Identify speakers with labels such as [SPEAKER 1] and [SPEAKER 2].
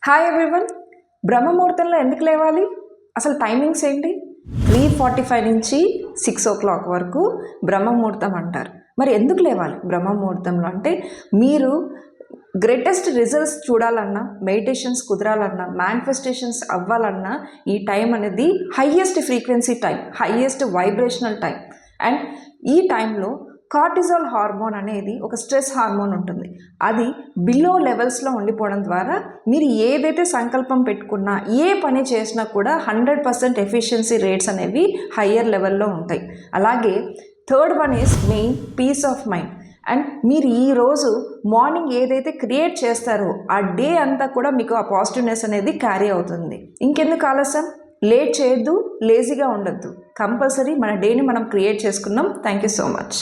[SPEAKER 1] Hi everyone. బ్రహ్మముహూర్తంలో ఎందుకు లేవాలి? అసలు టైమింగ్స్ ఏంటి? 3:45 నుంచి 6 o'clock వరకు బ్రహ్మముహూర్తం అంటారు. మరి ఎందుకు లేవాలి బ్రహ్మముహూర్తంలో? అంటే మీరు గ్రేటెస్ట్ రిజల్ట్స్ చూడాలన్నా, మెడిటేషన్స్ కుదరాలన్నా, మేనిఫెస్టేషన్స్ అవ్వాలన్నా ఈ టైం అనేది highest frequency time, highest vibrational time. And ఈ టైంలో కార్టిజాల్ హార్మోన్ అనేది ఒక స్ట్రెస్ హార్మోన్ ఉంటుంది. అది బిలో లెవెల్స్లో ఉండిపోవడం ద్వారా మీరు ఏదైతే సంకల్పం పెట్టుకున్నా, ఏ పని చేసినా కూడా 100% ఎఫిషియన్సీ రేట్స్ అనేవి హయ్యర్ లెవెల్లో ఉంటాయి. అలాగే third one is main peace of mind. And మీరు ఈరోజు మార్నింగ్ ఏదైతే క్రియేట్ చేస్తారో ఆ డే అంతా కూడా మీకు ఆ పాజిటివ్నెస్ అనేది క్యారీ అవుతుంది. ఇంకెందుకు ఆలస్యం? లేట్ చేయొద్దు, లేజీగా ఉండొద్దు. కంపల్సరీ మన డేని మనం క్రియేట్ చేసుకుందాం. Thank you so much.